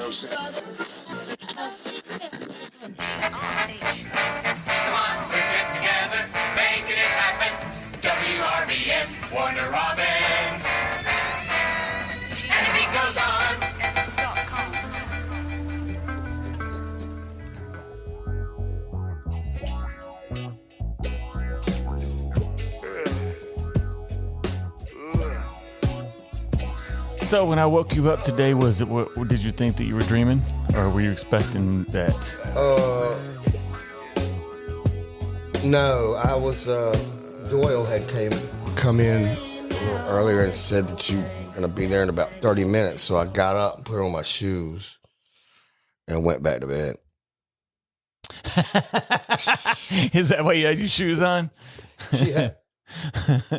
Come on, we're getting together, making it happen. WRBN, Warner Robins. And the beat goes on. So when I woke you up today, was it? What did you think that you were dreaming, or were you expecting that? No, I was. Doyle had come in a little earlier and said that you were gonna be there in about 30 minutes. So I got up and put on my shoes and went back to bed. Is that why you had your shoes on? Yeah.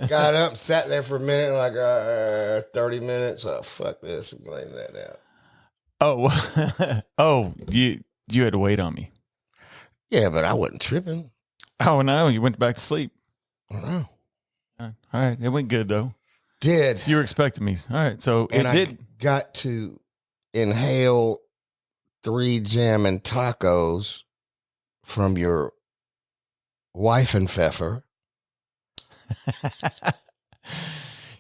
Got up, sat there for a minute, like 30 minutes. Oh, fuck this. I'm laying that out. Oh, you had to wait on me. Yeah, but I wasn't tripping. Oh, no, you went back to sleep. Oh. All right, it went good, though. Did. You were expecting me. All right, so and it I did. Got to inhale 3 jam and tacos from your wife and Pfeffer.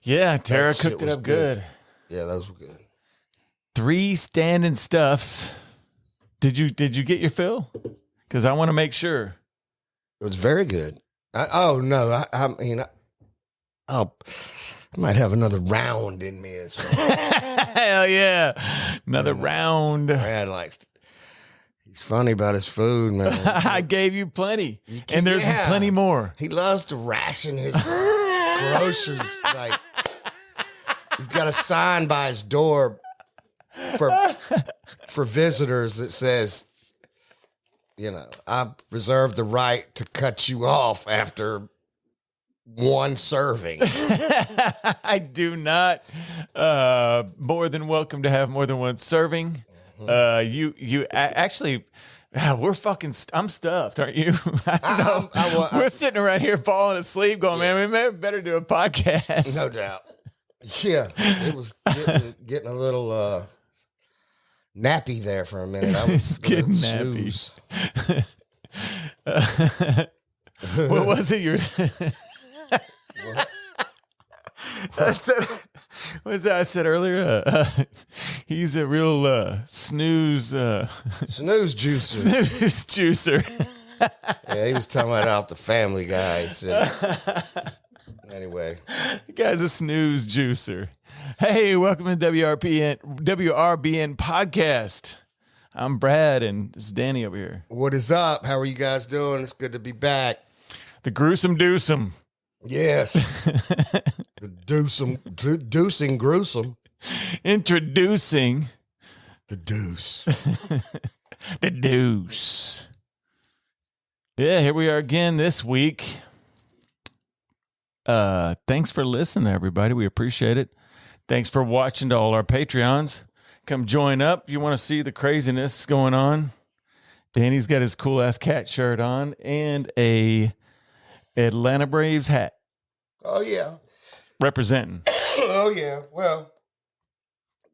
Yeah, Tara That shit cooked it was up good. Yeah, those were good. 3 standing stuffs. Did you get your fill? Because I want to make sure. It was very good. I might have another round in me as well. Hell yeah. Another round. Brad he's funny about his food, man. I gave you plenty. And there's plenty more. He loves to ration his groceries. Like, he's got a sign by his door for visitors that says, I reserve the right to cut you off after one serving. I do not. More than welcome to have more than one serving. You actually, we're fucking. I'm stuffed, aren't you? I don't know. We're sitting around here falling asleep, going, man, we better do a podcast. No doubt. Yeah, it was getting a little nappy there for a minute. I was getting nappy. What was it? I said earlier, he's a real snooze juicer. Snooze juicer. Yeah, he was talking about off the Family Guy. Anyway, the guy's a snooze juicer. Hey, welcome to WRBN podcast. I'm Brad, and this is Danny over here. What is up? How are you guys doing? It's good to be back. The gruesome deucem. Yes. The deucing gruesome. Introducing the deuce. The deuce. Yeah, here we are again this week. Thanks for listening, everybody. We appreciate it. Thanks for watching to all our Patreons. Come join up if you want to see the craziness going on. Danny's got his cool ass cat shirt on and a Atlanta Braves hat. Oh yeah. Representing. Oh yeah. Well,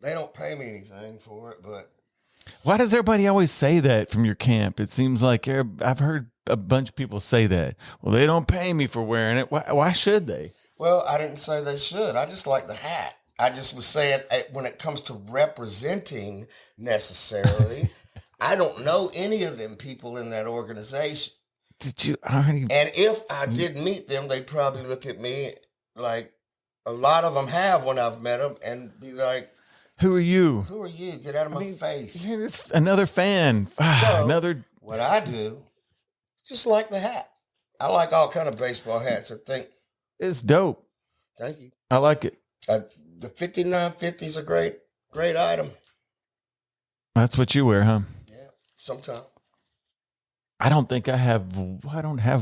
they don't pay me anything for it, but why does everybody always say that from your camp? It seems like I've heard a bunch of people say that. Well, they don't pay me for wearing it. Why should they? Well, I didn't say they should. I just like the hat. I just was saying when it comes to representing necessarily, I don't know any of them people in that organization. Did you already? And if I did meet them, they'd probably look at me like a lot of them have when I've met them and be like, Who are you? Who are you? Get out of my face. Another fan. So, what I do, just like the hat. I like all kind of baseball hats. I think it's dope. Thank you. I like it. The 5950 is a great item. That's what you wear, huh? Yeah, sometimes. I don't have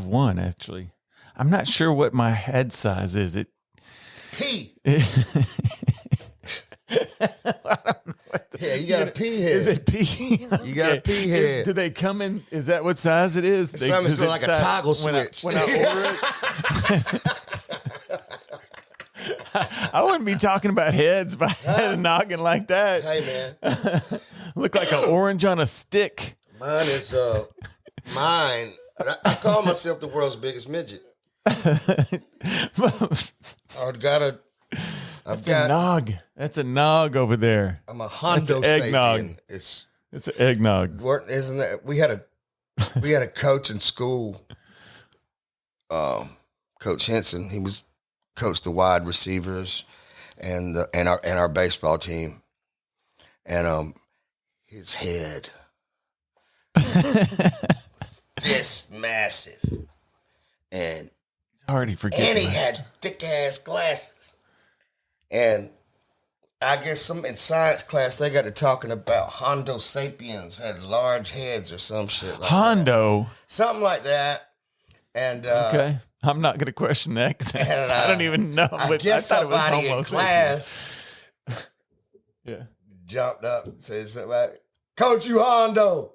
one, actually. I'm not sure what my head size is. P. Yeah, you got a pea head. Is it pea? You got a pea head. Do they come in? Is that what size it is? It's like a toggle switch. When I order it. I wouldn't be talking about heads if I had a noggin like that. Hey, man. Look like an orange on a stick. Mine is, I call myself the world's biggest midget. I've got a nog. That's a nog over there. I'm a Hondo eggnog. sapien. It's an eggnog. Isn't that? We had a coach in school, Coach Henson. He was coached the wide receivers and our baseball team, and his head was this massive, and it's hard to forget. And he had thick ass glasses, and I guess in science class they got to talking about Hondo sapiens had large heads or some shit like Hondo. that. Something like that. And okay, I'm not going to question that because I don't even know. I But guess I thought somebody it in was class jumped up and said something like, "Coach, you Hondo,"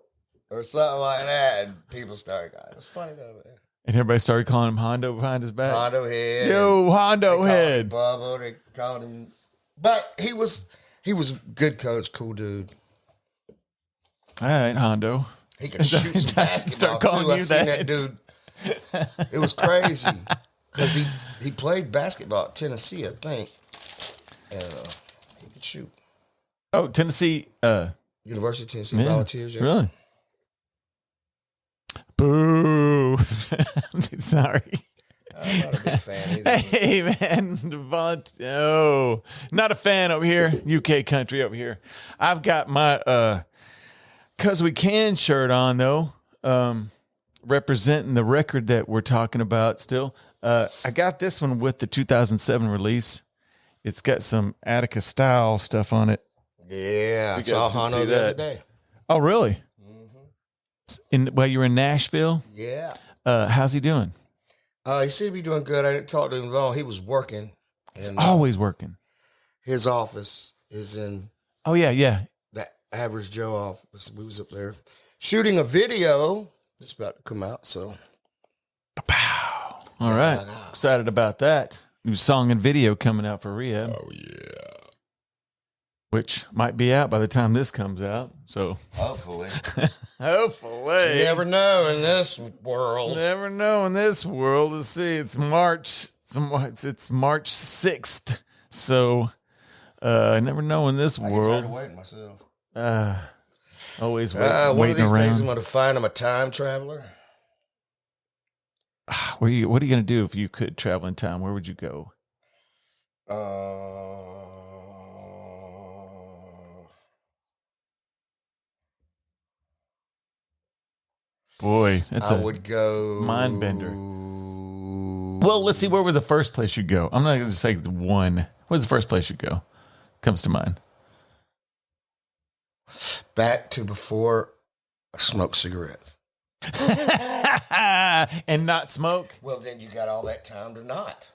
or something like that, and people started going. It was funny though, man. And everybody started calling him Hondo behind his back. Hondo head. Yo, Hondo head. Bubba, they called him. But he was a good coach, cool dude. All right, Hondo. He could shoot some basketball Start calling too. I you seen that. that dude. It was crazy because he played basketball at Tennessee, I think, and he could shoot. Oh, Tennessee. University of Tennessee Volunteers. Yeah. Really? Boo. Sorry. I'm not a big fan either. Hey, man. Not a fan over here. UK country over here. I've got my Cause We Can shirt on, though. Representing the record that we're talking about still. I got this one with the 2007 release. It's got some Attica style stuff on it. Yeah, I You saw guys can Hano see the other that. day. Oh, really? While you were in Nashville? Yeah. How's he doing? He seemed to be doing good. I didn't talk to him long. He was working. And, Always working. his office is in Oh, yeah. the Average Joe office. We was up there shooting a video. It's about to come out, so. Pow. All right. Excited about that. New song and video coming out for Rehab. Oh, yeah. Which might be out by the time this comes out. So Hopefully. hopefully. You never know in this world. Never know in this world. Let's see. It's March. It's March 6th. So I never know in this I get tired world. of waiting myself. Always One of waiting these around. days I'm going to find him a time traveler. What are you going to do if you could travel in time? Where would you go? Boy, that's I a would go mind bender. Well, let's see. Where was the first place you'd go? I'm not going to say the one. Where's the first place you'd go? Comes to mind. back to before I smoked cigarettes. And not smoke? Well, then you got all that time to not.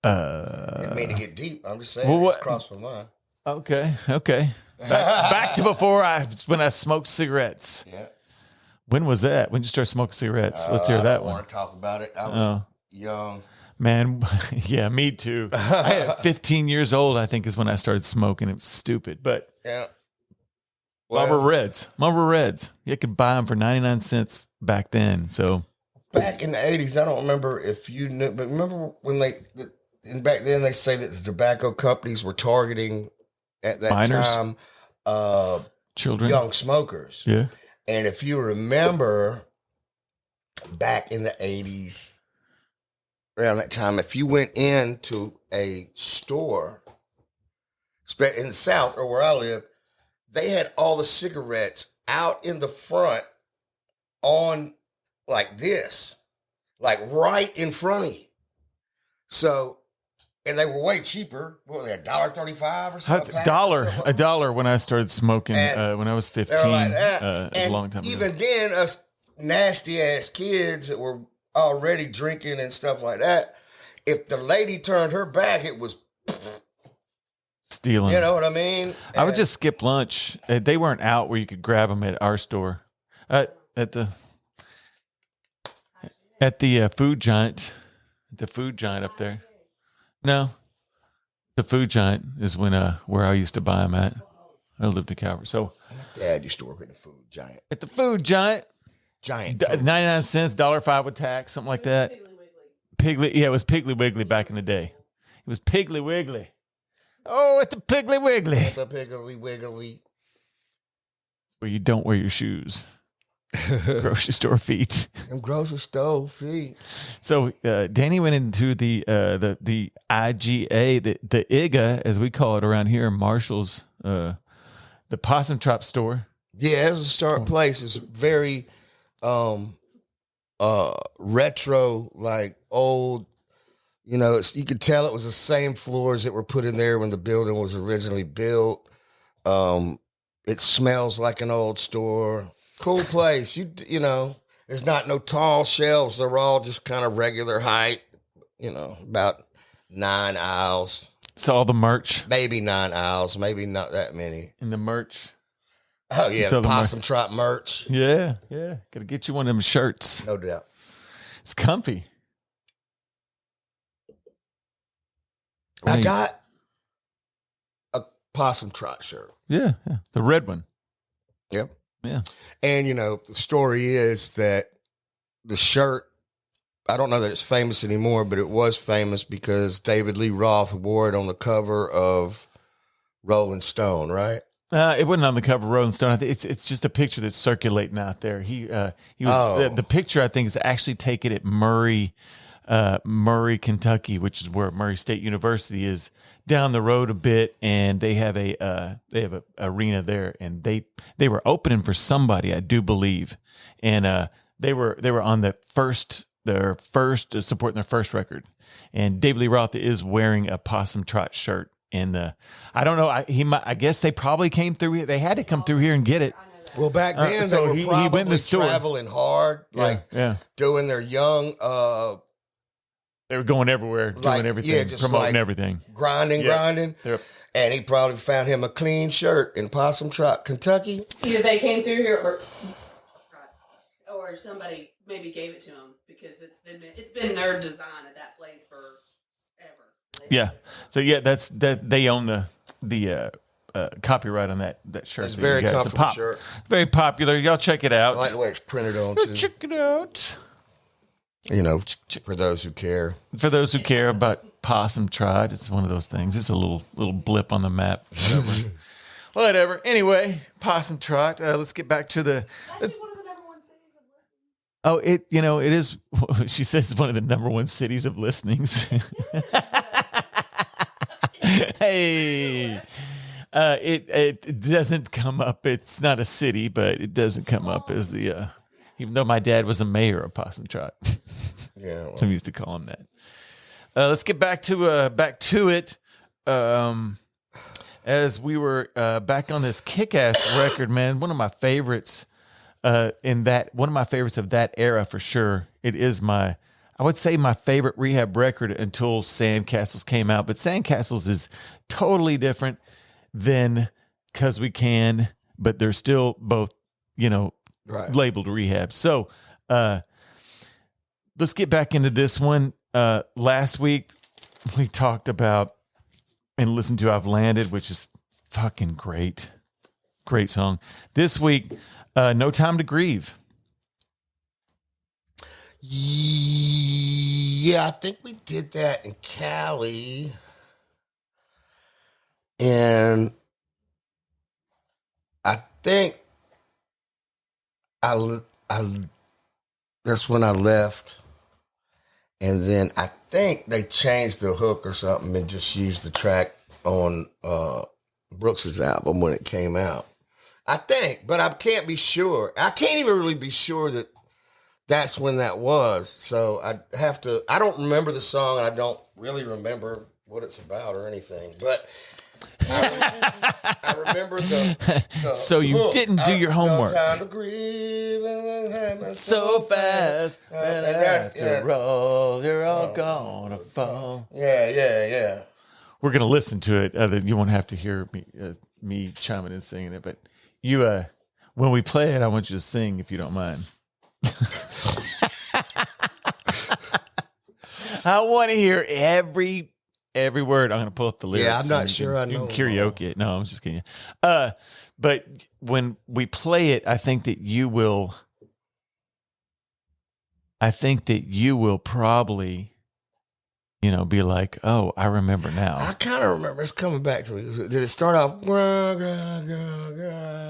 Didn't mean to get deep. I'm just saying. Well, It's crossed my mind. Okay. Back to when I smoked cigarettes. Yeah. When was that? When did you start smoking cigarettes? Let's hear I that don't one. want to talk about it. I was young. Man, yeah, me too. I 15 years old, I think, is when I started smoking. It was stupid, but Yeah. Marlboro Reds. You could buy them for 99 cents back then. So Back in the 80s, I don't remember if you knew, but remember when back then they say that the tobacco companies were targeting at that Minors? time children, young smokers. yeah, And if you remember back in the 80s, around that time, if you went into a store in the South or where I live, they had all the cigarettes out in the front on like this, like right in front of you. So, and they were way cheaper. What were they, $1.35 or something? a dollar when I started smoking when I was 15. They're like that. It was a long time ago. Even then, us nasty ass kids that were already drinking and stuff like that, if the lady turned her back, it was, Stealing. you know what I mean? I would just skip lunch. They weren't out where you could grab them at our store. At At the food giant. The food giant up there. No. The food giant is where I used to buy them at. I lived in Calvert. So My dad used to work at the food giant. at the food giant, Giant. 99 cents, $1.05 with tax, something like that. Piggly, yeah, it was Piggly Wiggly back in the day. It was Piggly Wiggly. Oh, at the Piggly Wiggly. The Piggly Wiggly. Where you don't wear your shoes. Grocery store feet. Them grocery store feet. So Danny went into the IGA, the IGA, as we call it around here, Marshall's, the Possum Trap store. Yeah, it was a start place. It's very retro, like old. You know, you could tell it was the same floors that were put in there when the building was originally built. It smells like an old store. Cool place. You know, there's not no tall shelves. They're all just kind of regular height. You know, about 9 aisles. It's all the merch. Maybe 9 aisles. Maybe not that many. And the merch. Oh yeah, So the Possum Trot merch. Yeah. Gotta get you one of them shirts. No doubt. It's comfy. I got a Possum Trot shirt. Yeah. The red one. Yep. Yeah. And, you know, the story is that the shirt, I don't know that it's famous anymore, but it was famous because David Lee Roth wore it on the cover of Rolling Stone, right? It wasn't on the cover of Rolling Stone. I think it's just a picture that's circulating out there. He was the picture, I think, is actually taken at Murray, Kentucky, which is where Murray State University is, down the road a bit, and they have a arena there, and they were opening for somebody, I do believe, and they were on their first supporting their first record, and David Lee Roth is wearing a Possum Trot shirt, and I don't know, I guess they probably came through here. They had to come through here and get it. Well, back then so they were he went in probably the store. traveling hard, doing their young They were going everywhere, doing everything, just promoting everything. Grinding. Yep. And he probably found him a clean shirt in Possum Trot, Kentucky. Either they came through here or somebody maybe gave it to them because it's been their design at that place forever. Yeah. So that's they own the copyright on that shirt. It's a very comfortable shirt. Very popular. Y'all check it out. I like the way it's printed on too. Check it out. You know, for those who care. For those who care about Possum Trot, it's one of those things. It's a little blip on the map. Whatever. Anyway, Possum Trot. Let's get back to the. Actually, one of the number one cities of listening. Oh, it is. She says it's one of the number one cities of listenings. Hey, it doesn't come up. It's not a city, but it doesn't come up as the. Even though my dad was a mayor of Possum Trot. Yeah, well. I used to call him that. Let's get back to it. As we were back on this kick-ass record, man, one of my favorites of that era for sure. It is I would say my favorite rehab record until Sandcastles came out, but Sandcastles is totally different than 'Cause We Can, but they're still both, Right. labeled rehab. So let's get back into this one. Last week we talked about and listened to I've Landed, which is fucking great. Great song. This week, No Time to Grieve. Yeah, I think we did that in Cali. And I think that's when I left. And then I think they changed the hook or something and just used the track on Brooks's album when it came out. I think, but I can't be sure. I can't even really be sure that that's when that was. So I don't remember the song, and I don't really remember what it's about or anything. But I remember the So you hook. didn't do your homework. No time to grieve So fast, and after all, you're all gonna fall. Yeah. We're gonna listen to it. You won't have to hear me chiming and singing it, but you, when we play it, I want you to sing if you don't mind. I want to hear every word. I'm going to pull up the lyrics. Yeah, I'm not and sure I you know can them all. karaoke it. No, I'm just kidding. But when we play it, I think that you will probably, be like, oh, I remember now. I kind of remember. It's coming back to me. Did it start off?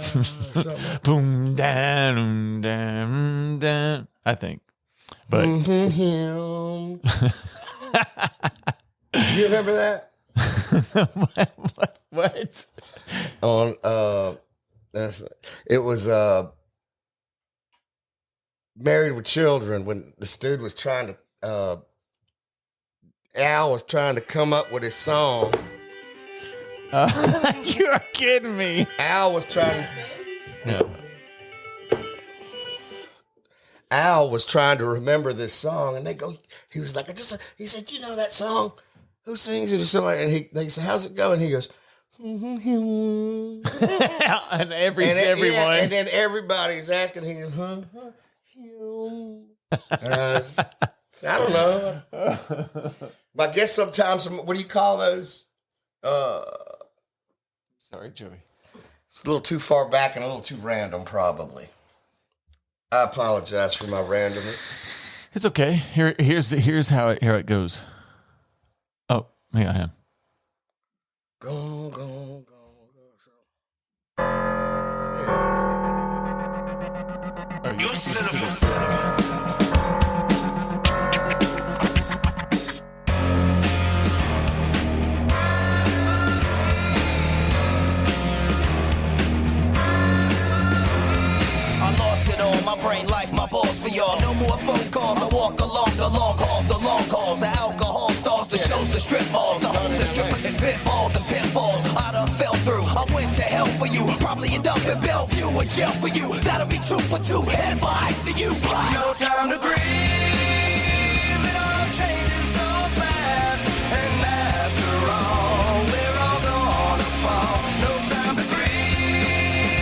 Something. Boom, down, down, down. I think. But Him. You remember that? what? On it was Married with Children when this dude was trying to Al was trying to come up with his song. You are kidding me. Al was trying Al was trying to remember this song, and he was like, he said, you know that song? Who sings it or something? And they said, how's it go? And he goes, and everyone. And then everybody's asking him, I don't know. But I guess sometimes, what do you call those? Sorry, Joey. It's a little too far back and a little too random, probably. I apologize for my randomness. It's okay. Here's how it goes. Oh, yeah, I am. Go, go, go, go. You son of a... My brain life, my balls for y'all. No more phone calls. I walk along the long hauls, the alcohol stalls, the shows, the strip malls, the homes, the strippers, and spitballs and pinfalls. I done fell through. I went to hell for you. Probably end up in Bellevue or jail for you. That'll be 2 for 2. Advice to you. No time to grieve. It all changes so fast. And after all, we're all gonna fall. No time to grieve.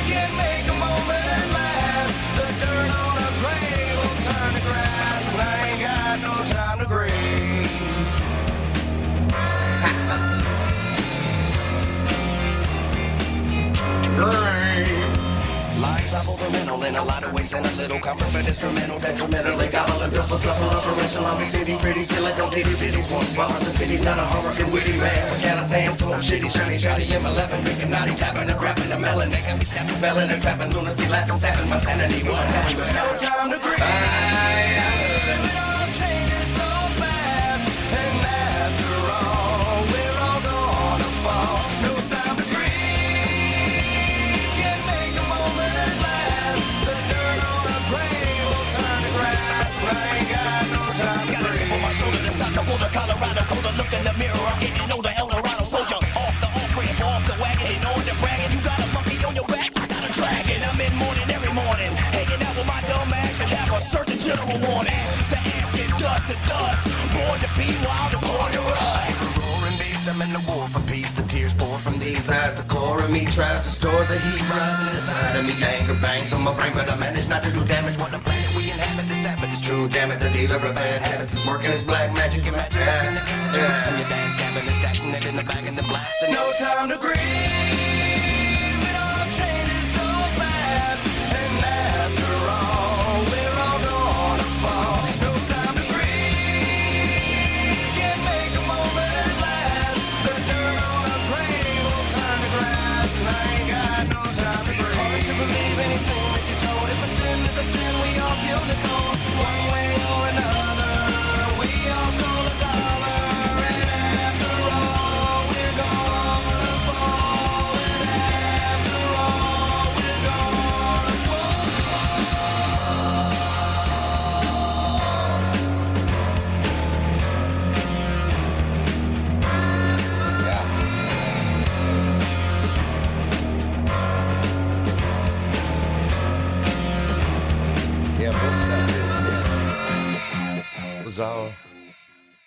Can't make a moment last. The dirt on a grave will turn to grass. And I ain't got no time to grieve. Lines of overmental in a lot of ways and a little comfort, but instrumental, detrimentally gobbling pills for supper, operation, Long Beach City, pretty silicone, titty bitties, one bars and fitties, not a hurricane, witty man. What can I say? I'm so shitty, shiny, shiny, M11, drinking, naughty, tapping, and grabbing the melon, they got me snapping, felling, and trapping, lunacy, laughing, sapping, my sanity, what happened, but no time to grieve. It all changes so fast, and after all, we're all gonna fall. No time to grieve. Can't make a moment last. The dirt on the grave will turn to grass. I ain't got no time to grieve. Got a chip on my shoulder, the South Dakota, Colorado, colder. Look in the mirror, I'm getting older, Eldorado soldier. Off the off-ramp, off the wagon, and on the bragging. You got a monkey on your back, I got a dragon. I'm in morning every morning, hanging out with my dumb ass. Should have a certain general warning. Ashes to ashes, dust to dust. Born to be wild and born to rust. Roaring beast, I'm in the war for peace. The tears pour from these eyes. The core of me tries to store the heat rising inside of me. Anger bangs on my brain, but I manage not to do damage. What the planet we inhabit, the Sabbath is true. Damn it, the dealer of bad habits is working his black magic and magic. From your dance cabin and stashing it in the bag and the blasting. No time to grieve. It all changes so fast, and after all, we're all gonna fall. No time to grieve. Can't make a moment last. The dirt on a grave will turn to grass, and I ain't got no time to grieve. It's hard to believe anything that you're told. If a sin is a sin, we all kill the code. One way or another, we all stole a dollar, and after all, we're gonna fall. And after all, we're gonna fall. Yeah. Yeah, Brooks got this. Was on.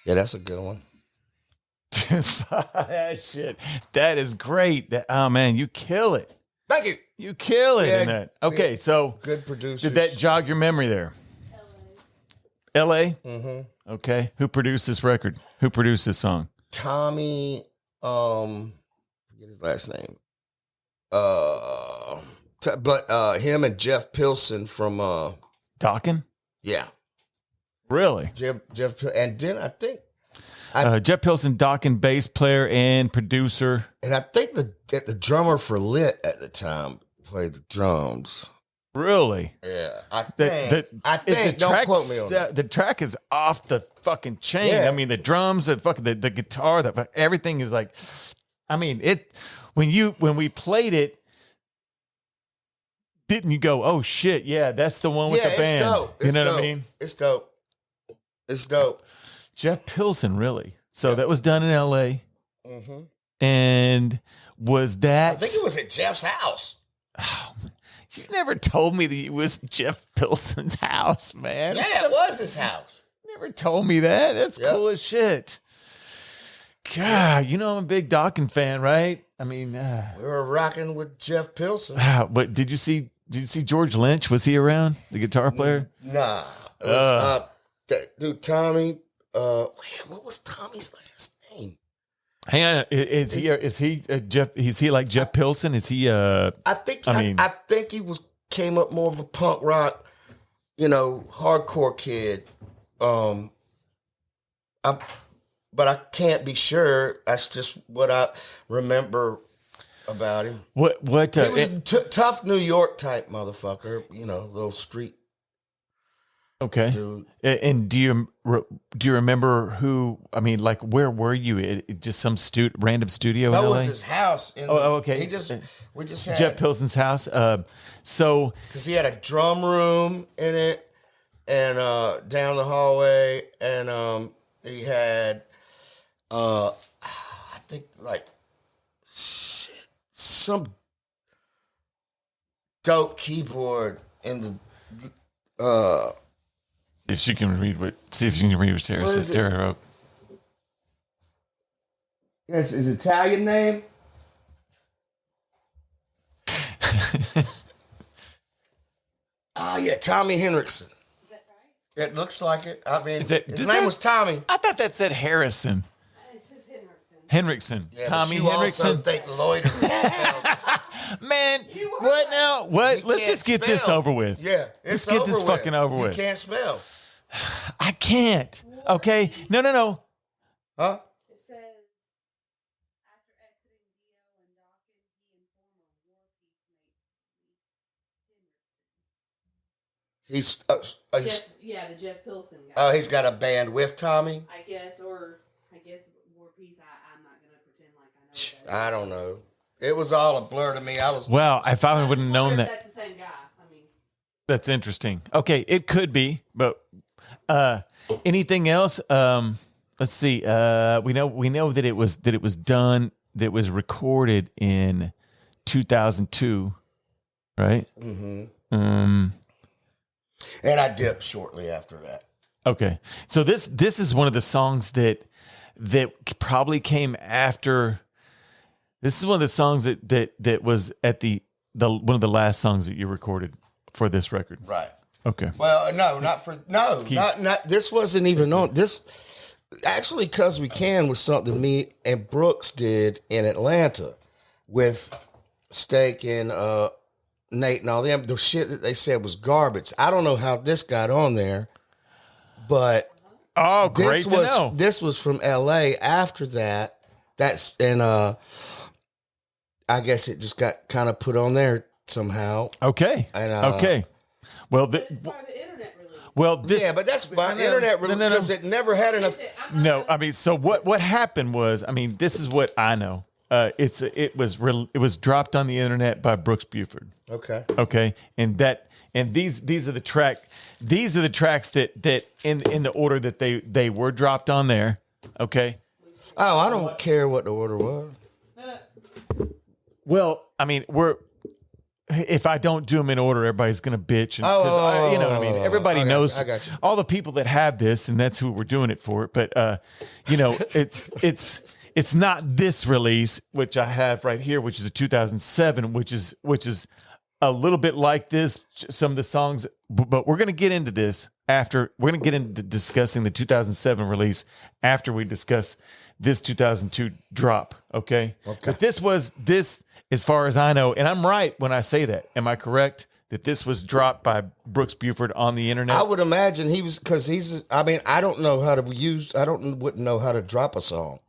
Yeah, that's a good one. That shit. That is great. Oh man, you kill it. Thank you. You kill it Yeah, in that. Okay, yeah. so Good producer. did that jog your memory there? L.A. Mm-hmm. Okay. Who produced this record? Who produced this song? Tommy, forget his last name. But him and Jeff Pilson from Dokken? yeah. Really? Jeff, and then I think Jeff Pilson, Dokken, bass player and producer. and I think the drummer for Lit at the time played the drums. Really? Yeah, I The think. Don't track, quote me on that. The track is off the fucking chain. Yeah. I mean, the drums, the guitar, everything is like. I mean, it. When we played it, didn't you go, "Oh shit, yeah, that's the one with the band"? It's dope. You know what I mean? It's dope. It's dope. Jeff Pilson, really? So that was done in L.A. Mm-hmm. And was that? I think it was at Jeff's house. Oh, you never told me that it was Jeff Pilson's house, man. Yeah, it was his house. Never told me that. That's Yep. cool as shit. God, you know I'm a big Dokken fan, right? I mean, We were rocking with Jeff Pilson. but did you see George Lynch? Was he around? The guitar player? Nah, it was that dude Tommy. What was Tommy's last name? Hang on, is he Jeff? Is he like Jeff Pilson? Is he? I think he came up more of a punk rock, hardcore kid. But I can't be sure. That's just what I remember about him. What? He was a tough New York type motherfucker. Little street. Okay. Dude. And do you remember who? I mean, like, where were you? Just some random studio in That LA? was his house. Okay. We just had Jeff Pilson's house. So because he had a drum room in it, and down the hallway, and he had, I think like some dope keyboard in the. if she can read what Sarah What says. is it? Sarah wrote. Yes, his Italian name. Yeah, Tommy Henriksen. Is that right? It looks like it. I mean, Is it- his does name that- was Tommy. I thought that said Harrison. It says Henriksen. Henriksen. Yeah, Tommy but you Henriksen. also think loiter is spelled. Man, You were what right. now? What? You Let's can't just get this spell. over with. Yeah, Let's it's get over this with. fucking over with. You can't spell. I can't. Okay. No. Huh? It says after exiting Dio and Dokken, he and former War Peace mate He's the Jeff Pilson guy. he's got a band with Tommy. I guess War Peace. I'm not gonna pretend like I know. What that is. I don't know. It was all a blur to me. Wow. If I would have I known wonder if that. that's the same guy. I mean, That's interesting. Okay, it could be, but anything else? Let's see. We know that it was done. That was recorded in 2002, right? Mm-hmm. Um. And I dipped shortly after that. Okay, so this is one of the songs that probably came after. This is one of the songs that was at the one of the last songs that you recorded for this record. Right. Okay. Well, not this wasn't even on this. Actually, Cause We Can was something me and Brooks did in Atlanta with Steak and Nate and all them. The shit that they said was garbage. I don't know how this got on there, but Oh, great to know. This was from L.A. After that, I guess it just got kind of put on there somehow. Okay. And, okay. Well, it's part of the internet release. this. Yeah, but that's fine. No, Internet no, release no, no. because it never had enough. No, I mean, so what happened was, I mean, this is what I know. It was dropped on the internet by Brooks Buford. Okay. Okay, and these are the tracks that in the order that they were dropped on there. Okay. Oh, I don't care what the order was. Well, I mean, if I don't do them in order, everybody's gonna bitch. And, you know what I mean. Everybody knows. I got you. All the people that have this, and that's who we're doing it for. But it's not this release, which I have right here, which is a 2007, which is a little bit like this, some of the songs, but we're going to get into this after. We're going to get into discussing the 2007 release after we discuss this 2002 drop. Okay. But this, as far as I know, and I'm right when I say that. Am I correct that this was dropped by Brooks Buford on the internet? I would imagine he was, because I mean, I don't know how to wouldn't know how to drop a song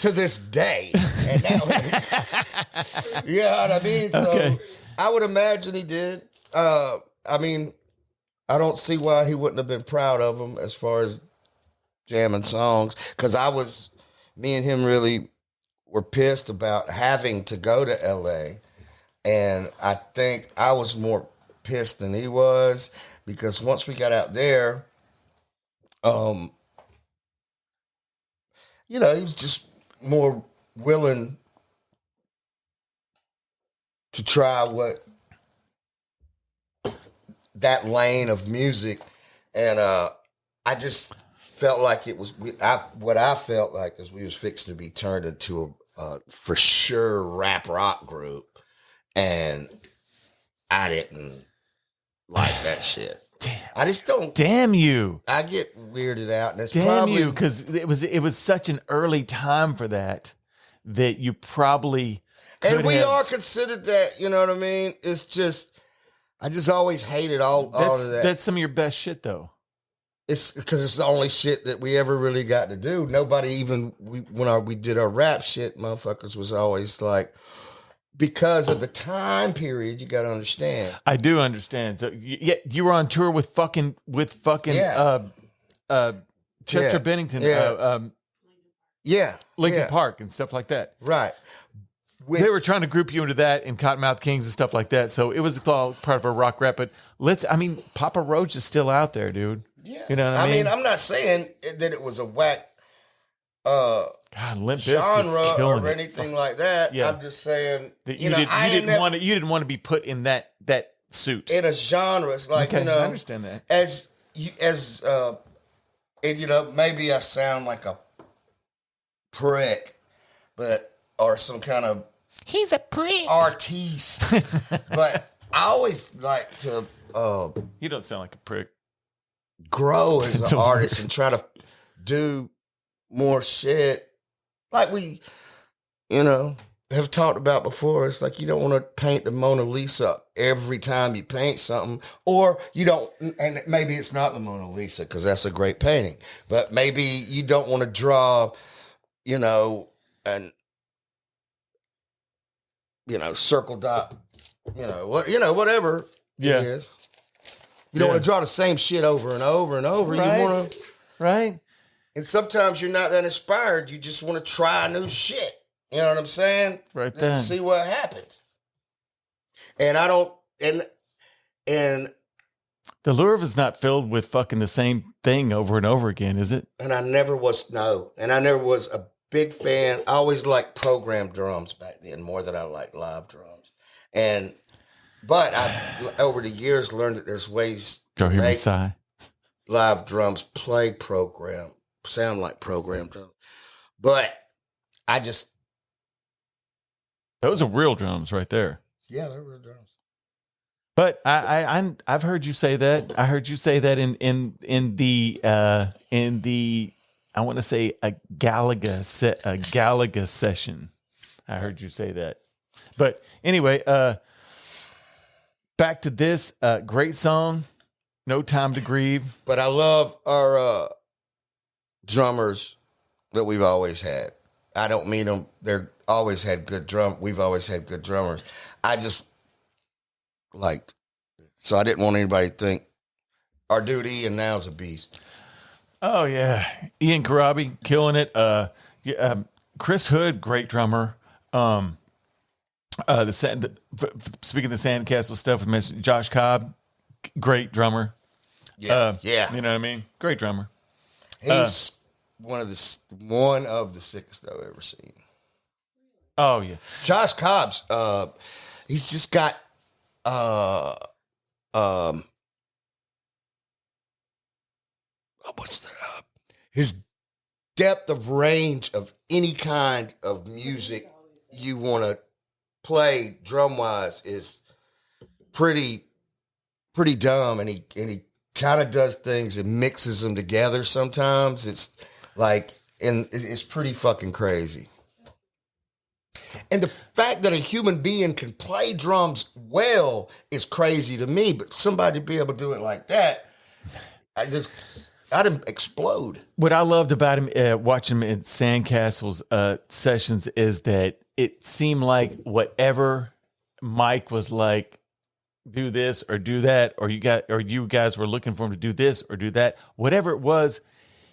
to this day. And that, you know what I mean? So Okay. I would imagine he did. I mean, I don't see why he wouldn't have been proud of him as far as jamming songs, because me and him really were pissed about having to go to LA. And I think I was more pissed than he was, because once we got out there, you know, he was just more willing to try that lane of music. And I just felt like it was, what I felt like is we was fixing to be turned into a for sure rap rock group. And I didn't like that shit. Damn. I just don't. Damn you. I get weirded out. And it's Damn probably, you, because it was such an early time for that you probably could and we have, are considered that, you know what I mean? It's just, I just always hated all of that. That's some of your best shit, though. It's because it's the only shit that we ever really got to do. Nobody even, when we did our rap shit, motherfuckers was always like, because of the time period, you got to understand. I do understand. So you were on tour with fucking Yeah. Chester Yeah. Bennington, Yeah. Yeah. Linkin Yeah. Park and stuff like that. Right. They were trying to group you into that and Cottonmouth Kings and stuff like that. So it was all part of a rock rap. But Papa Roach is still out there, dude. Yeah. You know what I mean? I'm not saying that it was a whack God, Limp Bizkit's genre killing or it. anything like that. Yeah. I'm just saying That you didn't want to be put in that suit. in a genre. It's like, Okay, you know, I understand that. And you know, maybe I sound like a prick, or some kind of He's a prick. artiste. But I always like to You don't sound like a prick. grow as It's an a word. artist and try to do more shit like we, you know, have talked about before. It's like you don't want to paint the Mona Lisa every time you paint something, or you don't, and maybe it's not the Mona Lisa because that's a great painting, but maybe you don't want to draw, you know, and circle dot, whatever Yeah. it is. You don't Yeah. want to draw the same shit over and over and over. Right. You want to. Right? And sometimes you're not that inspired. You just want to try new shit. You know what I'm saying? Right Just then. to see what happens. And I don't, and The Lure is not filled with fucking the same thing over and over again, is it? I never was a big fan. I always liked programmed drums back then more than I liked live drums. But I, over the years, learned that there's ways Go to hear me make sigh. live drums sound like programmed drums. But I just, Those are real drums right there. yeah, they're real drums. But I've heard you say that. I heard you say that in the I want to say a Galaga session. I heard you say that. But anyway, back to this great song, No Time to Grieve. But I love our drummers that we've always had. I don't mean them. They're always had good we've always had good drummers. I just liked. So I didn't want anybody to think our dude Ian now's a beast. Oh yeah, Ian Karabi killing it. Chris Hood, great drummer. Speaking of the Sandcastle stuff, we mentioned Josh Cobb, great drummer. Yeah. You know what I mean? Great drummer. He's one of the sickest I've ever seen. Oh yeah, Josh Cobb's he's just got his depth of range of any kind of music you want to play drum wise is pretty dumb, and he kind of does things and mixes them together sometimes. It's like, and it's pretty fucking crazy. And the fact that a human being can play drums well is crazy to me, but somebody to be able to do it like that, I'd explode. What I loved about him, watching him in Sandcastle's sessions, is that it seemed like whatever Mike was like, do this or do that, or you guys were looking for him to do this or do that, whatever it was,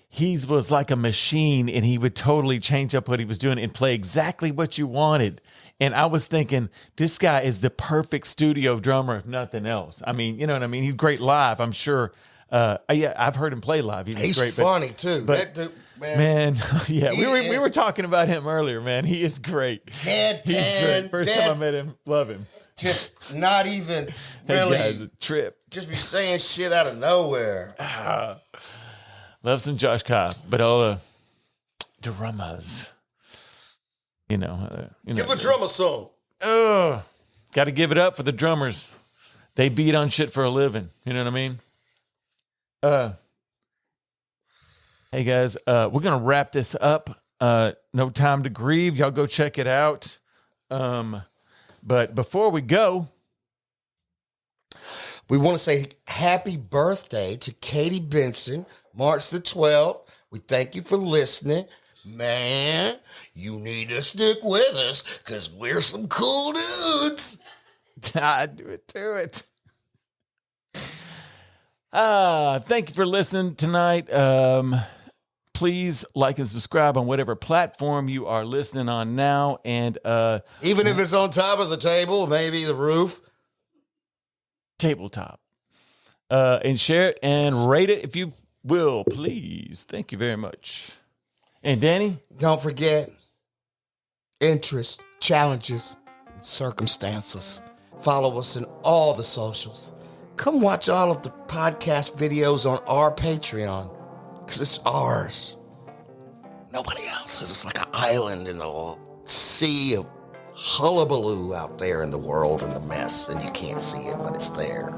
he was like a machine, and he would totally change up what he was doing and play exactly what you wanted. And I was thinking, this guy is the perfect studio drummer, if nothing else. I mean, you know what I mean? He's great live, I'm sure. Yeah, I've heard him play live. He's great, funny too. But that dude, man, yeah, He we were talking about him earlier, man. He is great. He's great. First time I met him, love him. Just not even That really. guy's a trip. Just be saying shit out of nowhere. Love some Josh Cobb, but all the drummers, you know. Give a drummer some. Oh, got to give it up for the drummers. They beat on shit for a living. You know what I mean? Hey guys, we're gonna wrap this up. No Time to Grieve. Y'all go check it out. But before we go, we want to say happy birthday to Katie Benson, March the 12th. We thank you for listening. Man, you need to stick with us because we're some cool dudes. do it. Thank you for listening tonight. Please like and subscribe on whatever platform you are listening on now. And Even if it's on top of the table, maybe the roof. tabletop. And share it and rate it if you will, please. Thank you very much. And Danny? Don't forget, interests, challenges, and circumstances. Follow us in all the socials. Come watch all of the podcast videos on our Patreon, because it's ours. Nobody else's. It's like an island in a sea of hullabaloo out there in the world and the mess, and you can't see it, but it's there.